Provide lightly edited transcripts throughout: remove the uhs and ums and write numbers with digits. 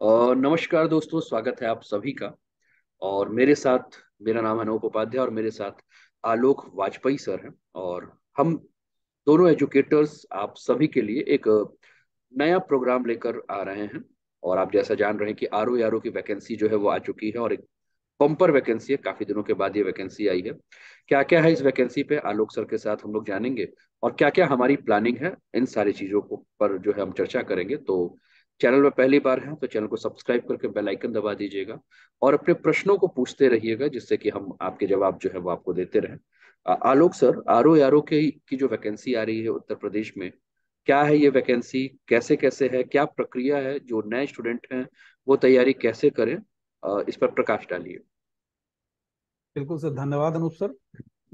नमस्कार दोस्तों, स्वागत है आप सभी का। और मेरा नाम है अनूप उपाध्याय और मेरे साथ आलोक वाजपेयी सर हैं। और हम दोनों एजुकेटर्स आप सभी के लिए एक नया प्रोग्राम लेकर आ रहे हैं। और आप जैसा जान रहे हैं कि आर ओ की वैकेंसी जो है वो आ चुकी है, और एक बम्पर वैकेंसी है। काफी दिनों के बाद ये वैकेंसी आई है। क्या क्या है इस वैकेंसी पे आलोक सर के साथ हम लोग जानेंगे, और क्या क्या हमारी प्लानिंग है, इन सारी चीजों को पर जो है हम चर्चा करेंगे। तो चैनल में पहली बार है तो चैनल को सब्सक्राइब करके बेल आइकन दबा दीजिएगा, और अपने प्रश्नों को पूछते रहिएगा, जिससे कि हम आपके जवाब जो है वो आपको देते रहें। आलोक सर, आर ओ की जो वैकेंसी आ रही है उत्तर प्रदेश में, क्या है ये वैकेंसी, कैसे कैसे है, क्या प्रक्रिया है, जो नए स्टूडेंट हैं वो तैयारी कैसे करें, इस पर प्रकाश डालिए। बिल्कुल सर, धन्यवाद अनूप सर।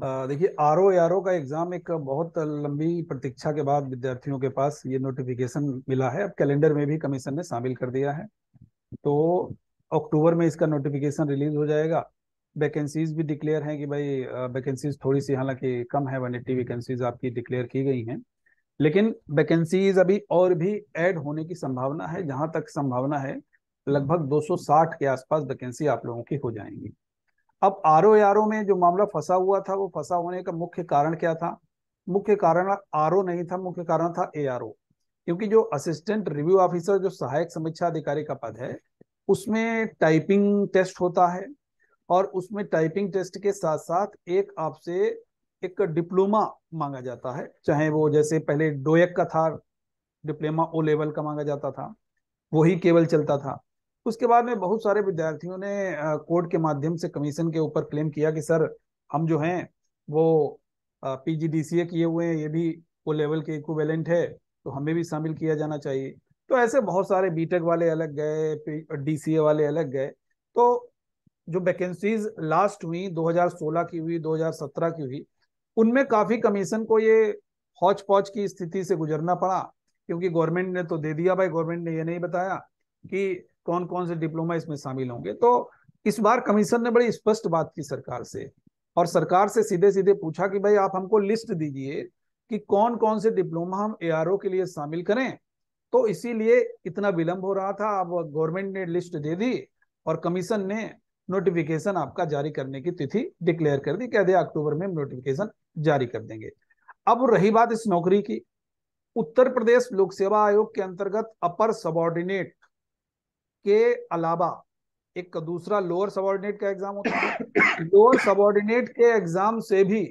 देखिए, आर ओ का एग्जाम एक बहुत लंबी प्रतीक्षा के बाद विद्यार्थियों के पास ये नोटिफिकेशन मिला है। अब कैलेंडर में भी कमीशन ने शामिल कर दिया है। तो अक्टूबर में इसका नोटिफिकेशन रिलीज हो जाएगा। वैकेंसीज भी डिक्लेयर हैं कि भाई वैकेंसीज थोड़ी सी हालांकि कम है, 180 वैकेंसीज आपकी डिक्लेयर की गई हैं। लेकिन वैकेंसीज अभी और भी ऐड होने की संभावना है। जहां तक संभावना है, लगभग 260 के आसपास वैकेंसी आप लोगों की हो जाएंगी। अब आर ओ में जो मामला फंसा हुआ था, वो फंसा होने का मुख्य कारण क्या था? मुख्य कारण आर ओ नहीं था, मुख्य कारण था ए आर ओ। क्योंकि जो असिस्टेंट रिव्यू ऑफिसर, जो सहायक समीक्षा अधिकारी का पद है, उसमें टाइपिंग टेस्ट होता है। और उसमें टाइपिंग टेस्ट के साथ साथ एक आपसे एक डिप्लोमा मांगा जाता है। चाहे वो जैसे पहले डोएक का था, डिप्लोमा ओ लेवल का मांगा जाता था, वही केवल चलता था। उसके बाद में बहुत सारे विद्यार्थियों ने कोर्ट के माध्यम से कमीशन के ऊपर क्लेम किया कि सर, हम जो हैं वो पीजीडीसीए किए हुए हैं, ये भी वो लेवल के इक्विवेलेंट है, तो हमें भी शामिल किया जाना चाहिए। तो ऐसे बहुत सारे बीटेक वाले अलग गए, डीसीए वाले अलग गए। तो जो वैकेंसीज लास्ट हुई, 2016 की हुई, 2017 की हुई, उनमें काफी कमीशन को ये हौच पौच की स्थिति से गुजरना पड़ा। क्योंकि गवर्नमेंट ने तो दे दिया भाई, गवर्नमेंट ने ये नहीं बताया कि कौन कौन से डिप्लोमा इसमें शामिल होंगे। तो इस बार कमीशन ने बड़ी स्पष्ट बात की सरकार से, और सरकार से सीधे सीधे पूछा कि भाई आप हमको लिस्ट दीजिए कि कौन कौन से डिप्लोमा हम एआरओ के लिए शामिल करें। तो इसीलिए इतना विलंब हो रहा था। अब गवर्नमेंट ने लिस्ट दे दी, और कमीशन ने नोटिफिकेशन आपका जारी करने की तिथि डिक्लेयर कर दी। कह दिया अक्टूबर में नोटिफिकेशन जारी कर देंगे। अब रही बात इस नौकरी की, उत्तर प्रदेश लोक सेवा आयोग के अंतर्गत अपर सबॉर्डिनेट के अलावा एक दूसरा लोअर सबॉर्डिनेट का एग्जाम होता है। लोअर सबॉर्डिनेट के एग्जाम से भी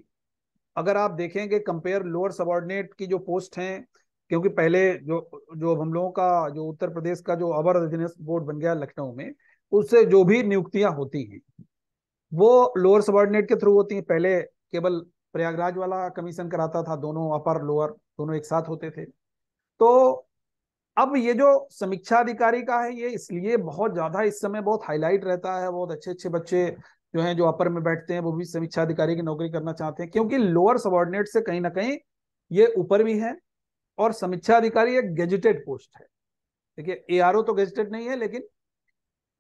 अगर आप देखेंगे, कंपेयर लोअर सबॉर्डिनेट की जो पोस्ट हैं, क्योंकि पहले जो जो हम लोगों का जो उत्तर प्रदेश का जो अवर अधीनस्थ बोर्ड बन गया लखनऊ में, उससे जो भी नियुक्तियां होती हैं वो लोअर सबॉर्डिनेट के थ्रू होती हैं। पहले केवल प्रयागराज वाला कमीशन कराता था, दोनों अपर लोअर दोनों एक साथ होते थे। तो अब ये जो समीक्षा अधिकारी का है, ये इसलिए बहुत ज्यादा इस समय बहुत हाईलाइट रहता है। बहुत अच्छे अच्छे बच्चे जो हैं, जो अपर में बैठते हैं, वो भी समीक्षा अधिकारी की नौकरी करना चाहते हैं, क्योंकि लोअर सबॉर्डिनेट से कहीं ना कहीं ये ऊपर भी है। और समीक्षा अधिकारी एक गेजेटेड पोस्ट है। देखिए, एआरओ तो गेजेटेड नहीं है, लेकिन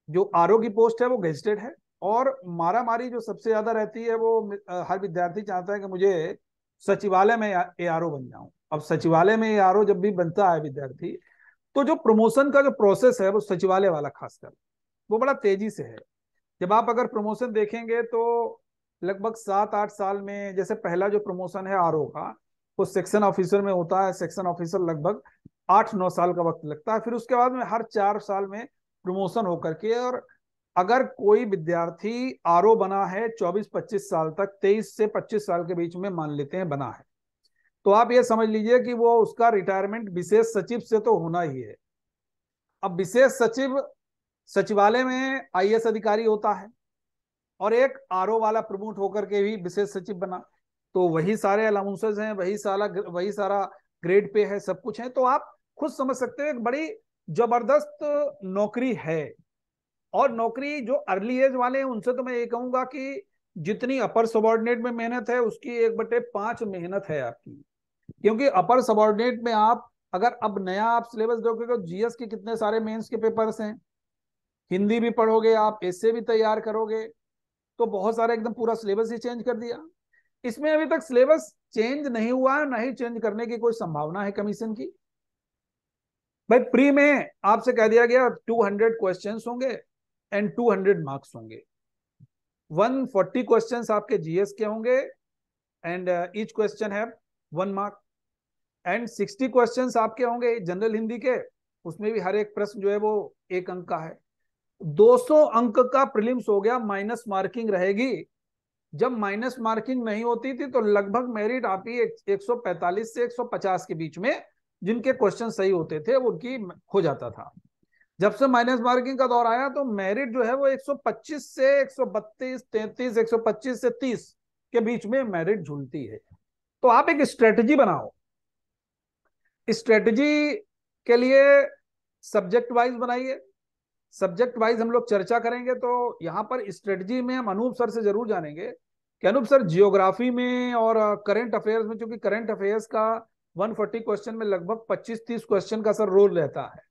जो आरओ की पोस्ट है वो गेजेटेड है। और मारा मारी जो सबसे ज्यादा रहती है वो हर विद्यार्थी चाहता है कि मुझे सचिवालय में एआरओ बन जाऊं। अब सचिवालय में एआरओ जब भी बनता है विद्यार्थी, तो जो प्रमोशन का जो प्रोसेस है वो सचिवालय वाला खासकर, वो बड़ा तेजी से है। जब आप अगर प्रमोशन देखेंगे तो लगभग 7-8 साल में, जैसे पहला जो प्रमोशन है आरओ का, वो सेक्शन ऑफिसर में होता है। सेक्शन ऑफिसर लगभग 8-9 साल का वक्त लगता है। फिर उसके बाद में हर 4 साल में प्रमोशन होकर के, और अगर कोई विद्यार्थी आरओ बना है 24-25 साल तक, 23 से 25 साल के बीच में मान लेते हैं बना है, तो आप ये समझ लीजिए कि वो उसका रिटायरमेंट विशेष सचिव से तो होना ही है। अब विशेष सचिव सचिवालय में आईएएस अधिकारी होता है, और एक आरओ वाला प्रमोट होकर के भी विशेष सचिव बना, तो वही सारे अलाउंसेस हैं, वही सारा ग्रेड पे है, सब कुछ है। तो आप खुद समझ सकते हो एक बड़ी जबरदस्त नौकरी है। और नौकरी जो अर्ली एज वाले हैं उनसे तो मैं ये कहूंगा कि जितनी अपर सबॉर्डिनेट में मेहनत है, उसकी 1/5 मेहनत है आपकी। क्योंकि अपर सबॉर्डिनेट में आप अगर अब नया आप सिलेबस देखोगे तो जीएस के कितने सारे मेंस के पेपर्स हैं, हिंदी भी पढ़ोगे आप, ऐसे भी तैयार करोगे, तो बहुत सारे एकदम पूरा सिलेबस ही चेंज कर दिया। इसमें अभी तक सिलेबस चेंज नहीं हुआ है, ना ही चेंज करने की कोई संभावना है कमीशन की। भाई प्री में आपसे कह दिया गया 200 क्वेश्चंस होंगे एंड 200 मार्क्स होंगे। 140 क्वेश्चंस आपके जीएस के होंगे एंड ईच क्वेश्चन है 1 मार्क। एंड 60 क्वेश्चंस आपके होंगे जनरल हिंदी के, उसमें भी हर एक प्रश्न जो है वो 1 अंक का है। 200 अंक का प्रीलिम्स हो गया, माइनस मार्किंग रहेगी। जब माइनस मार्किंग नहीं होती थी तो लगभग मेरिट आपकी 145 से 150 के बीच में, जिनके क्वेश्चन सही होते थे उनकी हो जाता था। जब से माइनस मार्किंग का दौर आया तो मेरिट जो है वो 125 से 132, 33, 125 से 30 के बीच में मेरिट झूलती है। तो आप एक स्ट्रेटजी बनाओ। स्ट्रेटजी के लिए सब्जेक्ट वाइज बनाइए। सब्जेक्ट वाइज हम लोग चर्चा करेंगे। तो यहाँ पर स्ट्रेटजी में हम अनूप सर से जरूर जानेंगे कि अनूप सर जियोग्राफी में और करंट अफेयर्स में, चूंकि करंट अफेयर्स का 140 क्वेश्चन में लगभग 25-30 क्वेश्चन का सर रोल रहता है।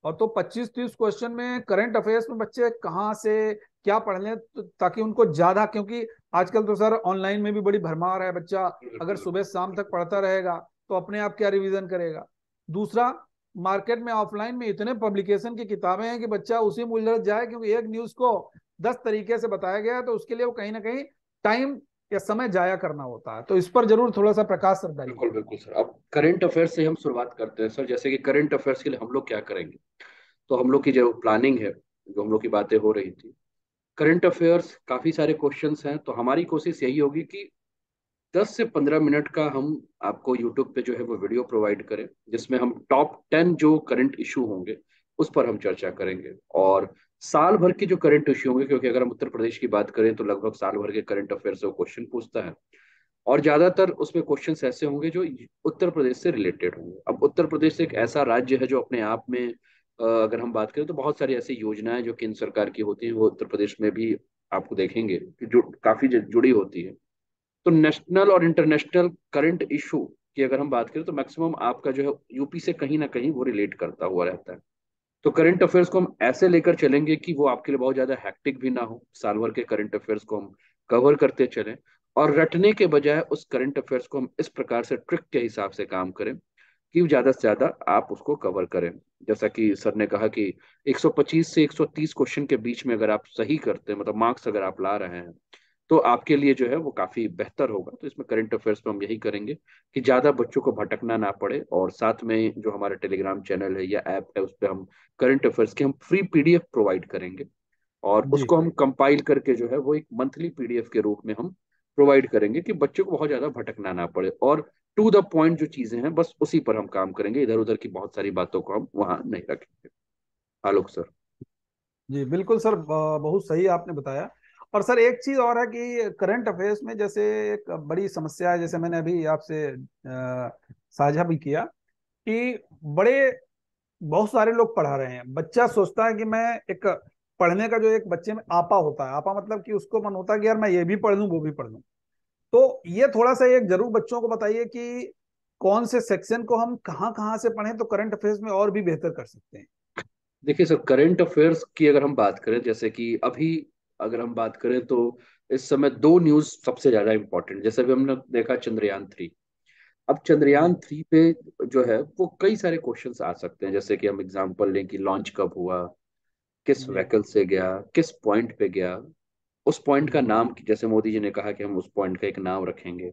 और तो 25-30 क्वेश्चन में करंट अफेयर्स में बच्चे कहाँ से क्या पढ़ लें तो ताकि उनको ज्यादा, क्योंकि आजकल तो सर ऑनलाइन में भी बड़ी भरमार है। बच्चा अगर बिल्कुल सुबह शाम तक पढ़ता रहेगा तो अपने आप क्या रिवीजन करेगा। दूसरा, मार्केट में ऑफलाइन में इतने पब्लिकेशन की किताबें हैं कि बच्चा उसी में उलझ जाए, क्योंकि एक न्यूज को 10 तरीके से बताया गया है तो उसके लिए वो कहीं ना कहीं टाइम या समय जाया करना होता है। तो इस पर जरूर थोड़ा सा प्रकाश सर डालिए। बिल्कुल बिल्कुल सर। अब करंट अफेयर्स से हम शुरुआत करते हैं सर। जैसे कि करंट अफेयर्स के लिए हम लोग क्या करेंगे, तो हम लोग की जो प्लानिंग है, जो हम लोग की बातें हो रही थी, करंट अफेयर्स काफी सारे क्वेश्चंस हैं, तो हमारी कोशिश यही होगी कि 10 से 15 मिनट का हम आपको यूट्यूब पे जो है वो वीडियो प्रोवाइड करें, जिसमें हम टॉप 10 जो करंट इशू होंगे उस पर हम चर्चा करेंगे। और साल भर के जो करंट इशू होंगे, क्योंकि अगर हम उत्तर प्रदेश की बात करें तो लगभग साल भर के करंट अफेयर से वो क्वेश्चन पूछता है, और ज्यादातर उसमें क्वेश्चंस ऐसे होंगे जो उत्तर प्रदेश से रिलेटेड होंगे। अब उत्तर प्रदेश एक ऐसा राज्य है जो अपने आप में अगर हम बात करें तो बहुत सारी ऐसी योजनाएं जो केंद्र सरकार की होती हैं वो उत्तर प्रदेश में भी आपको देखेंगे कि जो काफी जुड़ी होती है। तो नेशनल और इंटरनेशनल करंट इशू की अगर हम बात करें तो मैक्सिमम आपका जो है यूपी से कहीं ना कहीं वो रिलेट करता हुआ रहता है। तो करंट अफेयर्स को हम ऐसे लेकर चलेंगे कि वो आपके लिए बहुत ज्यादा हैक्टिक भी ना हो। साल भर के करंट अफेयर्स को हम कवर करते चलें, और रटने के बजाय उस करंट अफेयर्स को हम इस प्रकार से ट्रिक के हिसाब से काम करें कि ज्यादा से ज्यादा आप उसको कवर करें। जैसा कि सर ने कहा कि 125 से 130 क्वेश्चन के बीच में अगर आप सही करते हैं, मतलब मार्क्स अगर आप ला रहे हैं, तो आपके लिए जो है वो काफी बेहतर होगा। तो इसमें करंट अफेयर्स में हम यही करेंगे कि ज्यादा बच्चों को भटकना ना पड़े, और साथ में जो हमारा टेलीग्राम चैनल है या ऐप है उस पर हम करंट अफेयर्स की हम फ्री पीडीएफ प्रोवाइड करेंगे, और जी उसको हम कंपाइल करके जो है वो एक मंथली पीडीएफ के रूप में हम प्रोवाइड करेंगे कि बच्चों को बहुत ज्यादा भटकना ना पड़े, और टू द पॉइंट जो चीजें हैं बस उसी पर हम काम करेंगे। इधर उधर की बहुत सारी बातों को हम वहां नहीं रखेंगे। आलोक सर। जी बिल्कुल सर, बहुत सही आपने बताया। और सर एक चीज और है कि करंट अफेयर्स में जैसे एक बड़ी समस्या है, जैसे मैंने अभी आपसे साझा भी किया कि बड़े बहुत सारे लोग पढ़ा रहे हैं। बच्चा सोचता है कि मैं एक पढ़ने का जो एक बच्चे में आपा होता है, आपा मतलब कि उसको मन होता है कि यार मैं ये भी पढ़ लूं वो भी पढ़ लूं। तो ये थोड़ा सा एक जरूर बच्चों को बताइए कि कौन से सेक्शन को हम कहाँ कहाँ से पढ़ें तो करंट अफेयर्स में और भी बेहतर कर सकते हैं। देखिए सर, करंट अफेयर्स की अगर हम बात करें, जैसे कि अभी अगर हम बात करें तो इस समय दो न्यूज सबसे ज्यादा इंपॉर्टेंट, जैसे अभी हमने देखा चंद्रयान 3। अब जी चंद्रयान 3 पे जो है वो कई सारे क्वेश्चंस आ सकते हैं। जैसे कि हम एग्जांपल लें कि लॉन्च कब हुआ, किस जी व्हीकल से गया, किस पॉइंट पे गया, उस पॉइंट का जी नाम, जैसे मोदी जी ने कहा कि हम उस पॉइंट का एक नाम रखेंगे।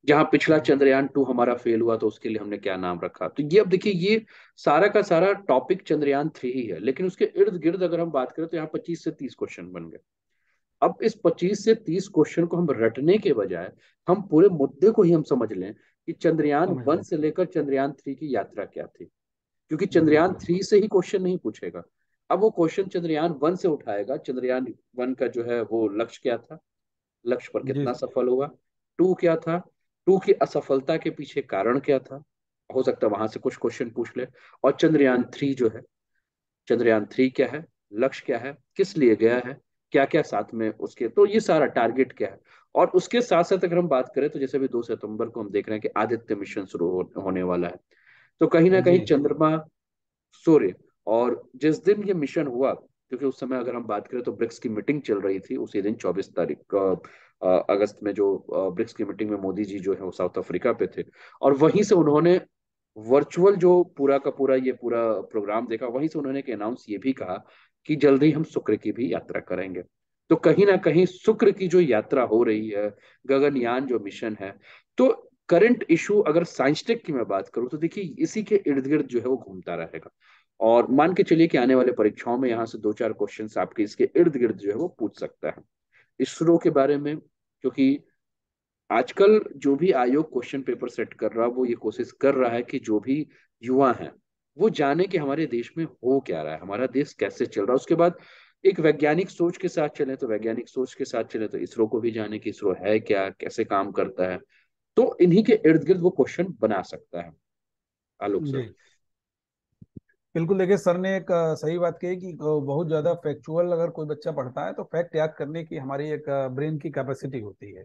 जहां पिछला चंद्रयान 2 हमारा फेल हुआ तो उसके लिए हमने क्या नाम रखा। तो ये अब देखिए, ये सारा का सारा टॉपिक चंद्रयान 3 ही है, लेकिन उसके इर्द गिर्द अगर हम बात करें तो यहाँ 25 से 30 क्वेश्चन बन गए। अब इस 25 से 30 क्वेश्चन को हम रटने के बजाय हम पूरे मुद्दे को ही हम समझ लें कि चंद्रयान समझ वन लें। से लेकर चंद्रयान 3 की यात्रा क्या थी। क्योंकि चंद्रयान बिल्कुल। 3 से ही क्वेश्चन नहीं पूछेगा। अब वो क्वेश्चन चंद्रयान 1 से उठाएगा, चंद्रयान 1 का जो है वो लक्ष्य क्या था, लक्ष्य पर जी कितना सर। सफल हुआ, 2 क्या था, 2 की असफलता के पीछे कारण क्या था, हो सकता है वहां से कुछ क्वेश्चन पूछ ले। और चंद्रयान 3 जो है, चंद्रयान 3 क्या है, लक्ष्य क्या है, किस लिए गया है, क्या क्या साथ में उसके, तो ये सारा टारगेट क्या है। और उसके साथ साथ अगर हम बात करें तो जैसे भी 2 सितंबर को हम देख रहे हैं कि आदित्य मिशन शुरू होने वाला है, तो कहीं ना कहीं जी चंद्रमा, सूर्य, और जिस दिन ये मिशन हुआ, क्योंकि उस समय अगर हम बात करें तो ब्रिक्स की मीटिंग चल रही थी उसी दिन 24 तारीख अगस्त में, जो ब्रिक्स की मीटिंग में मोदी जी जो है वो साउथ अफ्रीका पे थे, और वहीं से उन्होंने वर्चुअल जो पूरा का पूरा ये पूरा प्रोग्राम देखा, वहीं से उन्होंने एक अनाउंस ये भी कहा कि जल्दी हम शुक्र की भी यात्रा करेंगे। तो कहीं ना कहीं शुक्र की जो यात्रा हो रही है, गगनयान जो मिशन है, तो करंट इशू अगर साइंस टेक की मैं बात करूं तो देखिए इसी के इर्द गिर्द जो है वो घूमता रहेगा। और मान के चलिए कि आने वाले परीक्षाओं में यहाँ से दो चार क्वेश्चंस आपके इसके इर्द गिर्द जो है वो पूछ सकता है इसरो के बारे में। क्योंकि आजकल जो भी आयोग क्वेश्चन पेपर सेट कर रहा है वो ये कोशिश कर रहा है कि जो भी युवा हैं वो जाने कि हमारे देश में हो क्या रहा है, हमारा देश कैसे चल रहा है। उसके बाद एक वैज्ञानिक सोच के साथ चले तो वैज्ञानिक सोच के साथ चले तो इसरो को भी जाने कि इसरो है क्या, कैसे काम करता है। तो इन्हीं के इर्द गिर्द वो क्वेश्चन बना सकता है। आलोक सर। जी बिल्कुल। देखिए सर ने एक सही बात कही कि बहुत ज्यादा फैक्चुअल अगर कोई बच्चा पढ़ता है तो फैक्ट याद करने की हमारी एक ब्रेन की कैपेसिटी होती है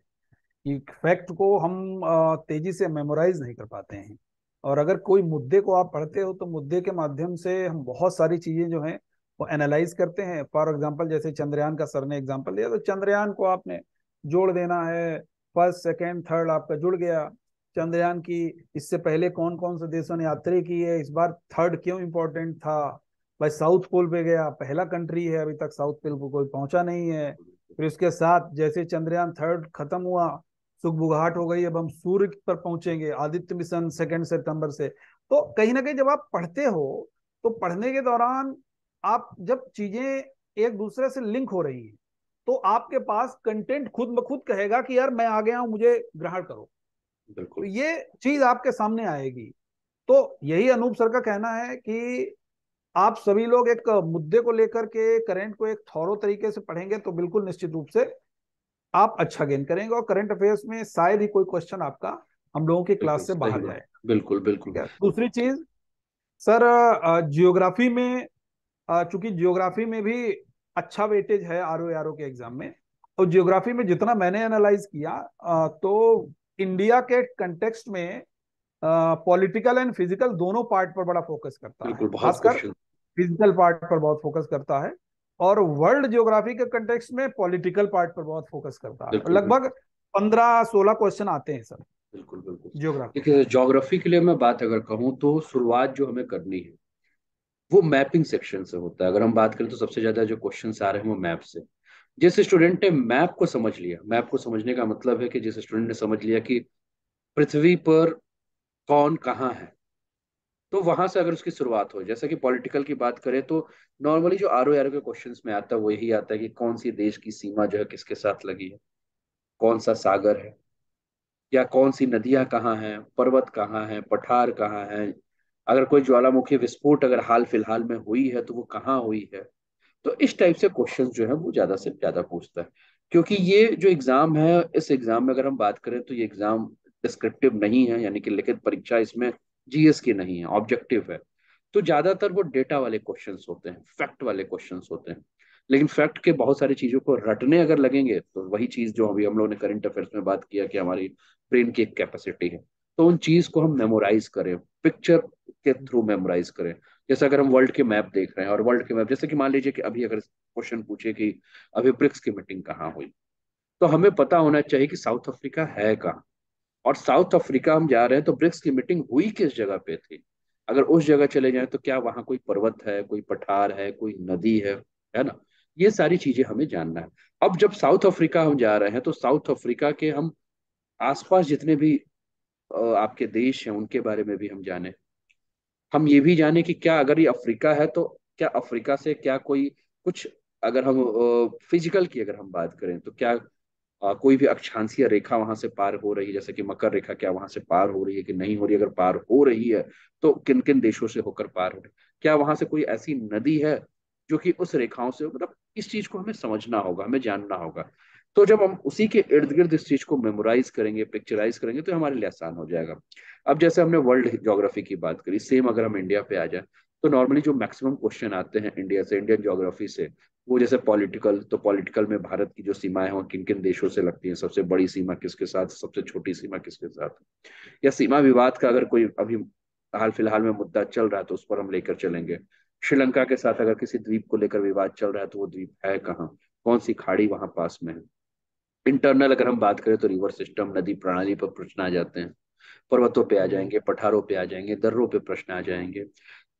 कि फैक्ट को हम तेजी से मेमोराइज नहीं कर पाते हैं। और अगर कोई मुद्दे को आप पढ़ते हो तो मुद्दे के माध्यम से हम बहुत सारी चीजें जो हैं वो एनालाइज करते हैं। फॉर एग्जांपल जैसे चंद्रयान का सर ने एग्जांपल दिया, तो चंद्रयान को आपने जोड़ देना है, फर्स्ट सेकंड थर्ड आपका जुड़ गया। चंद्रयान की इससे पहले कौन कौन से देशों ने यात्रा की है, इस बार थर्ड क्यों इंपॉर्टेंट था, भाई साउथ पोल पे गया, पहला कंट्री है, अभी तक साउथ पोल को कोई पहुंचा नहीं है। फिर उसके साथ जैसे चंद्रयान थर्ड खत्म हुआ, सुगबुगाहट हो गई, अब हम सूर्य पर पहुंचेंगे, आदित्य मिशन 2 सितंबर से। तो कहीं ना कहीं जब आप पढ़ते हो तो पढ़ने के दौरान आप जब चीजें एक दूसरे से लिंक हो रही हैं तो आपके पास कंटेंट खुद ब खुद कहेगा कि यार मैं आ गया हूं, मुझे ग्रहण करो। तो बिल्कुल ये चीज आपके सामने आएगी। तो यही अनूप सर का कहना है कि आप सभी लोग एक मुद्दे को लेकर के करंट को एक थॉरो तरीके से पढ़ेंगे तो बिल्कुल निश्चित रूप से आप अच्छा गेन करेंगे और करंट अफेयर्स में शायद ही कोई क्वेश्चन आपका हम लोगों की बिल्कुल क्लास से सही बाहर बात। जाए। बिल्कुल ठीक बिल्कुल। है। दूसरी चीज सर, जियोग्राफी में चूंकि जियोग्राफी में भी अच्छा वेटेज है आर ओ के एग्जाम में। और जियोग्राफी में जितना मैंने एनालाइज किया तो इंडिया के कंटेक्स्ट में पॉलिटिकल एंड फिजिकल दोनों पार्ट पर बड़ा फोकस करता है, बिल्कुल बहुत खासकर क्वेश्चन। फिजिकल पार्ट पर बहुत फोकस करता है। और वर्ल्ड ज्योग्राफी के कंटेक्स्ट में पॉलिटिकल पार्ट पर बहुत फोकस करता है। बिल्कुल लगभग 15-16 क्वेश्चन आते हैं सर बिल्कुल बिल्कुल। ज्योग्राफी में। देखिए ज्योग्राफी के लिए मैं बात अगर कहूँ तो शुरुआत जो हमें करनी है वो मैपिंग सेक्शन से होता है। अगर हम बात करें तो सबसे ज्यादा जो क्वेश्चन आ रहे हैं वो मैप से। जिस स्टूडेंट ने मैप को समझ लिया, मैप को समझने का मतलब है कि जिस स्टूडेंट ने समझ लिया कि पृथ्वी पर कौन कहाँ है, तो वहां से अगर उसकी शुरुआत हो, जैसे कि पॉलिटिकल की बात करें तो नॉर्मली जो आर ओ आर के क्वेश्चंस में आता है वो यही आता है कि कौन सी देश की सीमा जो है किसके साथ लगी है, कौन सा सागर है, या कौन सी नदियां कहाँ हैं, पर्वत कहाँ हैं, पठार कहाँ हैं, अगर कोई ज्वालामुखी विस्फोट अगर हाल फिलहाल में हुई है तो वो कहाँ हुई है। तो इस टाइप से क्वेश्चंस जो है वो ज्यादा से ज्यादा पूछता है। क्योंकि ये जो एग्जाम है, इस एग्जाम में अगर हम बात करें तो ये एग्जाम डिस्क्रिप्टिव नहीं है, यानी कि लिखित परीक्षा इसमें जीएस की नहीं है, ऑब्जेक्टिव है। तो ज्यादातर वो डेटा वाले क्वेश्चंस होते हैं, फैक्ट वाले क्वेश्चंस होते हैं। लेकिन फैक्ट के बहुत सारी चीजों को रटने अगर लगेंगे तो वही चीज जो अभी हम लोगों ने करंट अफेयर्स में बात किया कि हमारी ब्रेन की एक कैपेसिटी है, तो उन चीज को हम मेमोराइज करें, पिक्चर के थ्रू मेमोराइज करें। जैसे अगर हम वर्ल्ड के मैप देख रहे हैं और वर्ल्ड के मैप, जैसे कि मान लीजिए कि अभी अगर क्वेश्चन पूछे कि अभी ब्रिक्स की मीटिंग कहाँ हुई, तो हमें पता होना चाहिए कि साउथ अफ्रीका है कहाँ। और साउथ अफ्रीका हम जा रहे हैं तो ब्रिक्स की मीटिंग हुई किस जगह पे थी। अगर उस जगह चले जाएं तो क्या वहां कोई पर्वत है, कोई पठार है, कोई नदी है ना। ये सारी चीजें हमें जानना है। अब जब साउथ अफ्रीका हम जा रहे हैं तो साउथ अफ्रीका के हम आसपास जितने भी आपके देश हैं उनके बारे में भी हम जाने। हम ये भी जाने कि क्या अगर ये अफ्रीका है तो क्या अफ्रीका से क्या कोई कुछ, अगर हम फिजिकल की अगर हम बात करें तो क्या कोई भी अक्षांशीय रेखा वहां से पार हो रही है, जैसे कि मकर रेखा, क्या वहां से पार हो रही है कि नहीं हो रही है, अगर पार हो रही है तो किन किन देशों से होकर पार हो रही है, क्या वहां से कोई ऐसी नदी है जो कि उस रेखाओं से, मतलब इस चीज को हमें समझना होगा, हमें जानना होगा। तो जब हम उसी के इर्द गिर्द इस चीज को मेमोराइज करेंगे, पिक्चराइज करेंगे तो हमारे लिए आसान हो जाएगा। अब जैसे हमने वर्ल्ड ज्योग्राफी की बात करी, सेम अगर हम इंडिया पे आ जाए तो नॉर्मली जो मैक्सिमम क्वेश्चन आते हैं इंडिया से, इंडियन ज्योग्राफी से, वो जैसे पॉलिटिकल, तो पॉलिटिकल में भारत की जो सीमाएं हैं किन किन देशों से लगती हैं, सबसे बड़ी सीमा किसके साथ, सबसे छोटी सीमा किसके साथ, या सीमा विवाद का अगर कोई अभी हाल फिलहाल में मुद्दा चल रहा है तो उस पर हम लेकर चलेंगे। श्रीलंका के साथ अगर किसी द्वीप को लेकर विवाद चल रहा है तो वो द्वीप है कहाँ, कौन सी खाड़ी वहां पास में है। इंटरनल अगर हम बात करें तो रिवर सिस्टम, नदी प्रणाली पर प्रश्न आ जाते हैं। पर्वतों पे आ जी जाएंगे, पठारों पे आ जाएंगे, दर्रों पे प्रश्न आ जाएंगे।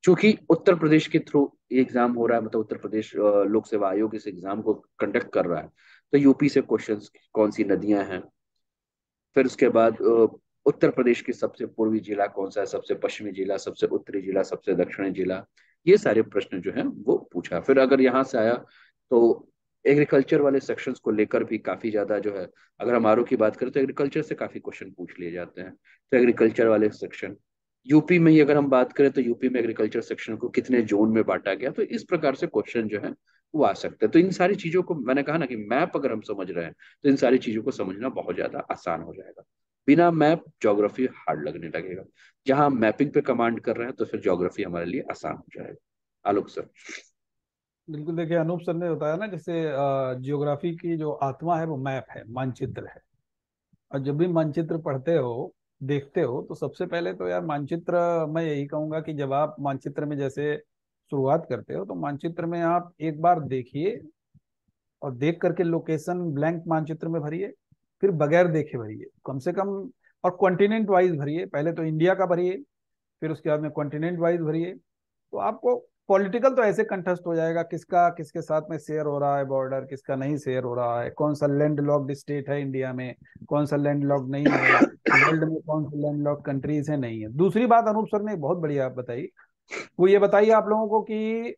क्योंकि उत्तर प्रदेश के थ्रू एग्जाम हो रहा है, मतलब उत्तर प्रदेश लोक सेवा आयोग इस एग्जाम को कंडक्ट कर रहा है, तो यूपी से क्वेश्चंस, कौन सी नदियां हैं, फिर उसके बाद उत्तर प्रदेश की सबसे पूर्वी जिला कौन सा है, सबसे पश्चिमी जिला, सबसे उत्तरी जिला, सबसे दक्षिणी जिला, ये सारे प्रश्न जो है वो पूछा। फिर अगर यहाँ से आया तो एग्रीकल्चर वाले सेक्शंस को लेकर भी काफी ज्यादा जो है, अगर हम आरओ की बात करें तो एग्रीकल्चर से काफी क्वेश्चन पूछ लिए जाते हैं। तो एग्रीकल्चर वाले सेक्शन, यूपी में ही अगर हम बात करें तो यूपी में एग्रीकल्चर सेक्शन को कितने जोन में बांटा गया, तो इस प्रकार से क्वेश्चन जो है वो आ सकते हैं। तो इन सारी चीजों को मैंने कहा ना कि मैप अगर हम समझ रहे हैं तो इन सारी चीजों को समझना बहुत ज्यादा आसान हो जाएगा। बिना मैप ज्योग्राफी हार्ड लगने लगेगा। जहां हम मैपिंग पे कमांड कर रहे हैं तो फिर ज्योग्राफी हमारे लिए आसान हो जाएगा। आलोक सर। बिल्कुल। देखिए अनूप सर ने बताया ना, जैसे जियोग्राफी की जो आत्मा है वो मैप है, मानचित्र है। और जब भी मानचित्र पढ़ते हो, देखते हो, तो सबसे पहले तो यार मानचित्र, मैं यही कहूंगा कि जब आप मानचित्र में जैसे शुरुआत करते हो, तो मानचित्र में आप एक बार देखिए और देख करके लोकेशन ब्लैंक मानचित्र में भरिए, फिर बगैर देखे भरिए कम से कम। और कॉन्टिनेंट वाइज भरिए, पहले तो इंडिया का भरिए, फिर उसके बाद में कॉन्टिनेंट वाइज भरिए। तो आपको पॉलिटिकल तो ऐसे कंठस्थ हो जाएगा, किसका किसके साथ में शेयर हो रहा है बॉर्डर, किसका नहीं शेयर हो रहा है, कौन सा लैंड लॉक्ड स्टेट है इंडिया में, कौन सा लैंड लॉक्ड नहीं है, वर्ल्ड में कौन सी लैंड लॉक्ड कंट्रीज है नहीं है। दूसरी बात अनूप सर ने एक बहुत बढ़िया बताई, वो ये बताइए आप लोगों को कि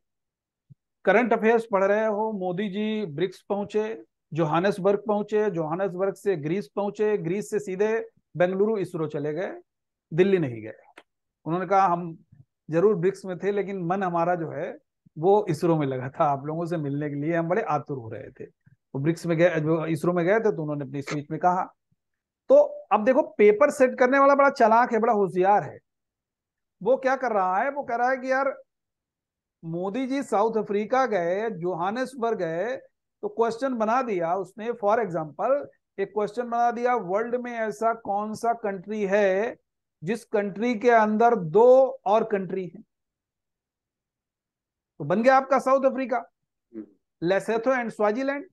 करंट अफेयर्स पढ़ रहे हो, मोदी जी ब्रिक्स पहुंचे, जोहानेसबर्ग पहुंचे, जोहानेसबर्ग से ग्रीस पहुंचे, ग्रीस से सीधे बेंगलुरु इसरो चले गए, दिल्ली नहीं गए। उन्होंने कहा हम जरूर ब्रिक्स में थे लेकिन मन हमारा जो है वो इसरो में लगा था, आप लोगों से मिलने के लिए हम बड़े आतुर हो रहे थे। वो ब्रिक्स में गए, जो इसरो में गए थे, तो उन्होंने अपनी स्पीच में कहा। तो अब देखो, पेपर सेट करने वाला बड़ा चालाक है, बड़ा होशियार है। वो क्या कर रहा है, वो कह रहा है कि यार मोदी जी साउथ अफ्रीका गए, जोहानेसबर्ग गए, तो क्वेश्चन बना दिया उसने, फॉर एग्जांपल एक क्वेश्चन बना दिया, वर्ल्ड में ऐसा कौन सा कंट्री है जिस कंट्री के अंदर दो और कंट्री है। तो बन गया आपका South Africa, Lesotho and Swaziland.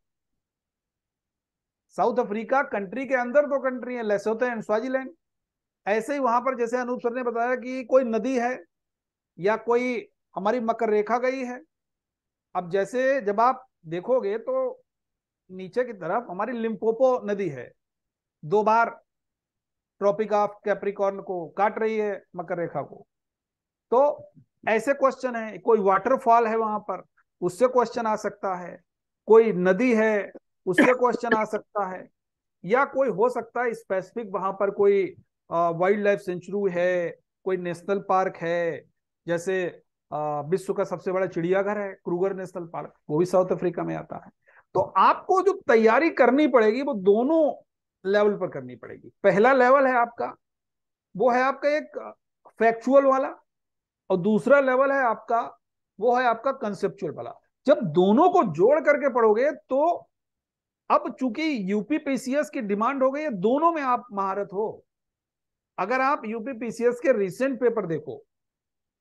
South Africa country के अंदर दो कंट्री है, लेसोथो एंड स्वाजीलैंड। ऐसे ही वहां पर, जैसे अनूप सर ने बताया कि कोई नदी है या कोई हमारी मकर रेखा गई है। अब जैसे जब आप देखोगे तो नीचे की तरफ हमारी लिम्पोपो नदी है, दो बार ट्रॉपिक ऑफ कैप्रिकॉर्न को काट रही है, मकर रेखा को। तो ऐसे क्वेश्चन है, कोई वाटरफॉल है वहां पर, उससे क्वेश्चन आ सकता है, कोई नदी है उससे क्वेश्चन आ सकता है, या कोई हो सकता है स्पेसिफिक वहां पर कोई वाइल्ड लाइफ सेंचुरी है, कोई नेशनल पार्क है। जैसे विश्व का सबसे बड़ा चिड़ियाघर है क्रूगर नेशनल पार्क, वो भी साउथ अफ्रीका में आता है। तो आपको जो तैयारी करनी पड़ेगी वो दोनों लेवल पर करनी पड़ेगी। पहला लेवल है आपका, वो है आपका एक फैक्चुअल वाला, और दूसरा लेवल है आपका, वो है आपका कंसेप्चुअल वाला। जब दोनों को जोड़ करके पढ़ोगे तो, अब चूंकि यूपी पीसीएस की डिमांड हो गई है, दोनों में आप महारत हो। अगर आप यूपी पीसीएस के रिसेंट पेपर देखो,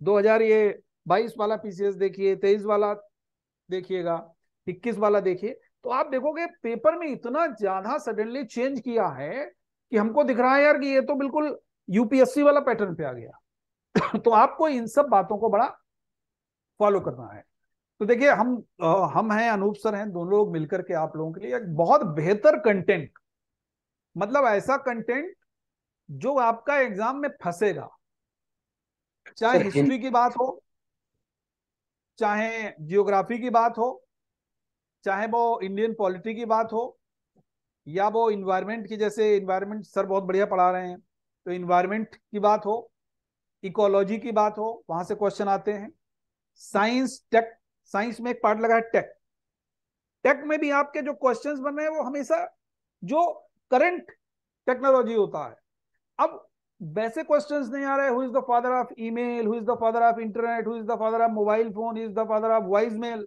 2022 वाला पीसीएस देखिए, 23 वाला देखिएगा, 21 वाला देखिए, तो आप देखोगे पेपर में इतना ज्यादा सडनली चेंज किया है कि हमको दिख रहा है यार कि ये तो बिल्कुल यूपीएससी वाला पैटर्न पे आ गया। तो आपको इन सब बातों को बड़ा फॉलो करना है। तो देखिए हम हैं, अनूप सर हैं, दोनों लोग मिलकर के आप लोगों के लिए एक बहुत बेहतर कंटेंट, मतलब ऐसा कंटेंट जो आपका एग्जाम में फंसेगा। चाहे सर हिस्ट्री की बात हो, चाहे जियोग्राफी की बात हो, चाहे वो इंडियन पॉलिटी की बात हो, या वो इन्वायरमेंट की, जैसे इन्वायरमेंट सर बहुत बढ़िया पढ़ा रहे हैं, तो इन्वायरमेंट की बात हो, इकोलॉजी की बात हो, वहां से क्वेश्चन आते हैं। साइंस टेक, साइंस में एक पार्ट लगा है टेक, टेक में भी आपके जो क्वेश्चंस बन रहे हैं वो हमेशा जो करंट टेक्नोलॉजी होता है। अब वैसे क्वेश्चंस नहीं आ रहे, who is the father of email, who is the father of internet, who is the father of mobile phone, is the father of voice mail.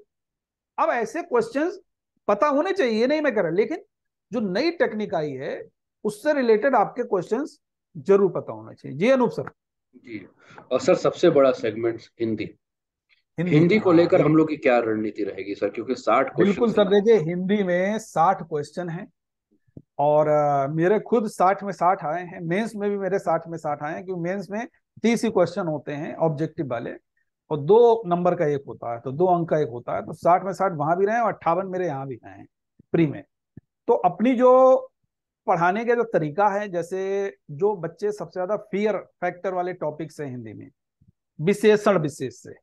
अब ऐसे क्वेश्चंस पता होने चाहिए, ये नहीं मैं कह रहा, लेकिन जो नई टेक्निक आई है उससे रिलेटेड आपके क्वेश्चंस जरूर पता होना चाहिए। जी अनूप सर। जी। और सर सबसे बड़ा सेगमेंट हिंदी, हिंदी हिंदी का, को हाँ लेकर हम बिल्कुल। लोग की क्या रणनीति रहेगी सर, क्योंकि 60 बिल्कुल क्वेश्चन है सर, ना। देखिए हिंदी में 60 क्वेश्चन है। और मेरे खुद 60 में 60 आए हैं, मेंस में भी मेरे 60 में 60 आए हैं, क्योंकि मेंस में 30 ही क्वेश्चन होते हैं ऑब्जेक्टिव वाले, और 2 नंबर का एक होता है, तो 2 अंक का एक होता है, तो 60 में 60 वहां भी रहे और 58 मेरे यहाँ भी आए हैं प्री में। तो अपनी जो पढ़ाने का जो तरीका है, जैसे जो बच्चे सबसे ज्यादा फियर फैक्टर वाले टॉपिक्स हैं हिंदी में, विशेषण विशेष से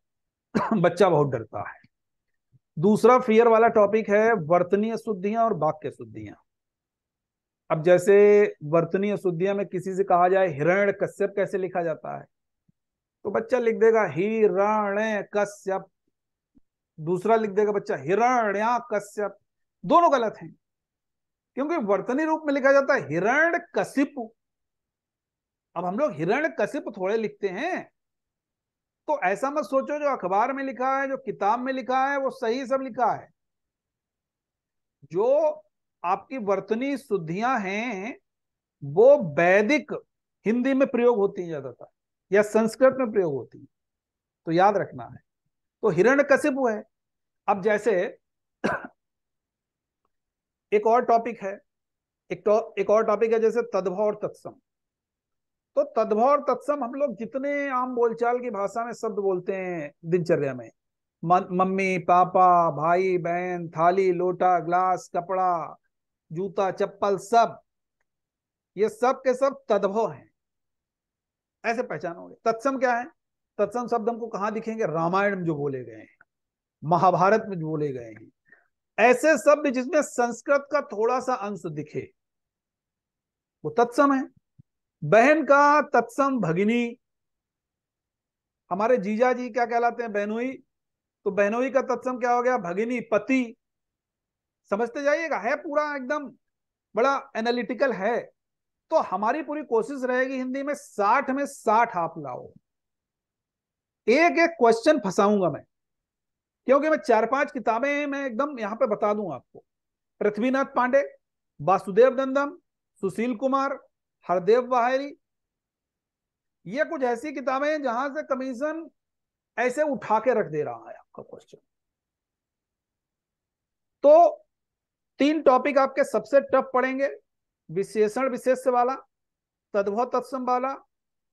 बच्चा बहुत डरता है। दूसरा फियर वाला टॉपिक है वर्तनीय शुद्धियां और वाक्य शुद्धियां। अब जैसे वर्तनीय शुद्धियां में किसी से कहा जाए हिरण्य कश्यप कैसे लिखा जाता है, तो बच्चा लिख देगा हिरण्य कश्यप, दूसरा लिख देगा बच्चा हिरण्या कश्यप। दोनों गलत हैं, क्योंकि वर्तनी रूप में लिखा जाता है हिरण्य कशिपु। अब हम लोग हिरण्य कशिप थोड़े लिखते हैं। तो ऐसा मत सोचो जो अखबार में लिखा है, जो किताब में लिखा है वो सही सब लिखा है। जो आपकी वर्तनी शुद्धियां हैं वो वैदिक हिंदी में प्रयोग होती है ज्यादातर, या संस्कृत में प्रयोग होती है, तो याद रखना है। तो हिरण्यकशिपु है। अब जैसे एक और टॉपिक है, एक और टॉपिक है जैसे तद्भव और तत्सम। तो तद्भव और तत्सम हम लोग जितने आम बोलचाल की भाषा में शब्द बोलते हैं दिनचर्या में, मम्मी पापा भाई बहन थाली लोटा ग्लास कपड़ा जूता चप्पल, सब ये सब के सब तद्भव हैं, ऐसे पहचानोगे। तत्सम क्या है? तत्सम शब्द हमको कहाँ दिखेंगे? रामायण में जो बोले गए हैं, महाभारत में जो बोले गए हैं, ऐसे शब्द जिसमें संस्कृत का थोड़ा सा अंश दिखे वो तत्सम है। बहन का तत्सम भगिनी, हमारे जीजा जी क्या कहलाते हैं? बहनोई। तो बहनोई का तत्सम क्या हो गया? भगिनी पति। समझते जाइएगा, है पूरा एकदम बड़ा एनालिटिकल है। तो हमारी पूरी कोशिश रहेगी हिंदी में 60 में 60 आप लाओ। एक एक क्वेश्चन फंसाऊंगा मैं, क्योंकि मैं 4-5 किताबें मैं एकदम यहां पे बता दूं आपको। पृथ्वीनाथ पांडे, वासुदेव नंदन, सुशील कुमार, हरदेव वाहेरी, ये कुछ ऐसी किताबें हैं जहां से कमीशन ऐसे उठा के रख दे रहा है आपका क्वेश्चन। तो 3 टॉपिक आपके सबसे टफ पड़ेंगे, विशेषण विशेष वाला, तद्भव तत्सम वाला,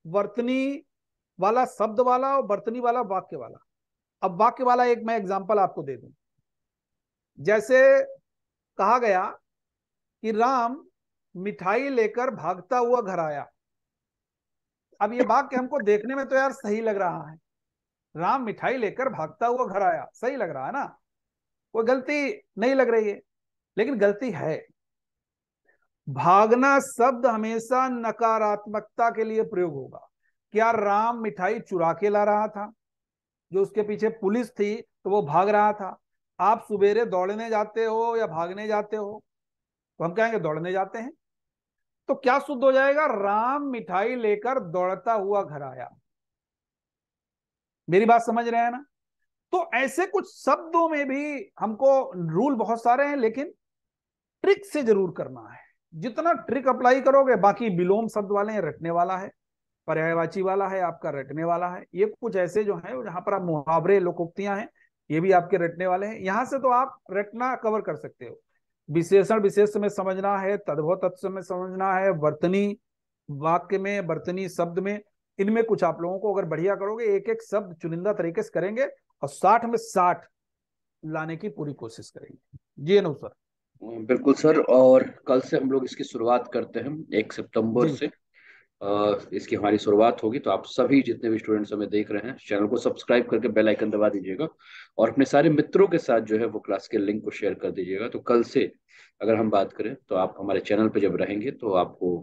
वर्तनी वाला शब्द वाला, और वर्तनी वाला वाक्य वाला। अब वाक्य वाला एक मैं एग्जांपल आपको दे दूं। जैसे कहा गया कि राम मिठाई लेकर भागता हुआ घर आया। अब ये वाक्य हमको देखने में तो यार सही लग रहा है, राम मिठाई लेकर भागता हुआ घर आया, सही लग रहा है ना, कोई गलती नहीं लग रही है। लेकिन गलती है। भागना शब्द हमेशा नकारात्मकता के लिए प्रयोग होगा। क्या राम मिठाई चुरा के ला रहा था? जो उसके पीछे पुलिस थी तो वो भाग रहा था। आप सवेरे दौड़ने जाते हो या भागने जाते हो? तो हम कहेंगे दौड़ने जाते हैं। तो क्या शुद्ध हो जाएगा? राम मिठाई लेकर दौड़ता हुआ घर आया। मेरी बात समझ रहे हैं ना? तो ऐसे कुछ शब्दों में भी हमको रूल बहुत सारे हैं, लेकिन ट्रिक से जरूर करना है। जितना ट्रिक अप्लाई करोगे, बाकी विलोम शब्द वाले हैं रटने वाला है, पर्यायवाची वाला है आपका रटने वाला है, ये कुछ ऐसे जो है जहां पर आप मुहावरे लोकोक्तियां हैं ये भी आपके रटने वाले हैं। यहां से तो आप रटना कवर कर सकते हो। विशेषण विशेष में समझना है, तद्भव तत्व में समझना है, वर्तनी वाक्य में, वर्तनी शब्द में, इनमें कुछ आप लोगों को अगर बढ़िया करोगे, एक एक शब्द चुनिंदा तरीके से करेंगे और 60 में 60 लाने की पूरी कोशिश करेंगे। जी अनु सर। बिल्कुल सर। और कल से हम लोग इसकी शुरुआत करते हैं, 1 सितंबर जी से इसकी हमारी शुरुआत होगी। तो आप सभी जितने भी स्टूडेंट्स हमें देख रहे हैं, चैनल को सब्सक्राइब करके बेल आइकन दबा दीजिएगा और अपने सारे मित्रों के साथ जो है वो क्लास के लिंक को शेयर कर दीजिएगा। तो कल से अगर हम बात करें तो आप हमारे चैनल पे जब रहेंगे तो आपको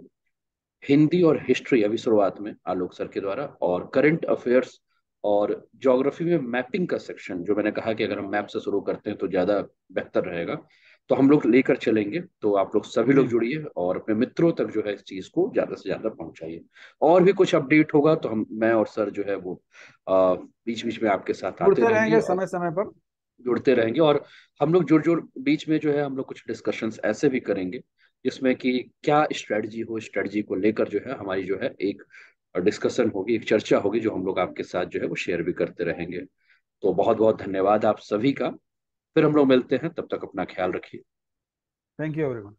हिंदी और हिस्ट्री अभी शुरुआत में आलोक सर के द्वारा, और करंट अफेयर्स और ज्योग्राफी में मैपिंग का सेक्शन, जो मैंने कहा कि अगर हम मैप से शुरू करते हैं तो ज़्यादा बेहतर रहेगा, तो हम लोग लेकर चलेंगे। तो आप लोग सभी लोग जी जुड़िए और अपने मित्रों तक जो है इस चीज़ को ज़्यादा से ज़्यादा पहुंचाइए। और भी कुछ अपडेट होगा तो हम, मैं और सर जो है वो बीच बीच में आपके साथ आते जुड़ते रहेंगे रहेंगे और समय समय पर। जुड़ते रहेंगे। और हम लोग जुड़ जुड़ बीच में जो है हम लोग कुछ डिस्कशंस ऐसे भी करेंगे जिसमें कि क्या स्ट्रेटजी हो, स्ट्रेटजी को लेकर जो है हमारी जो है एक डिस्कशन होगी, एक चर्चा होगी, जो हम लोग आपके साथ जो है वो शेयर भी करते रहेंगे। तो बहुत बहुत धन्यवाद आप सभी का। फिर हम लोग मिलते हैं, तब तक अपना ख्याल रखिए। Thank you everyone.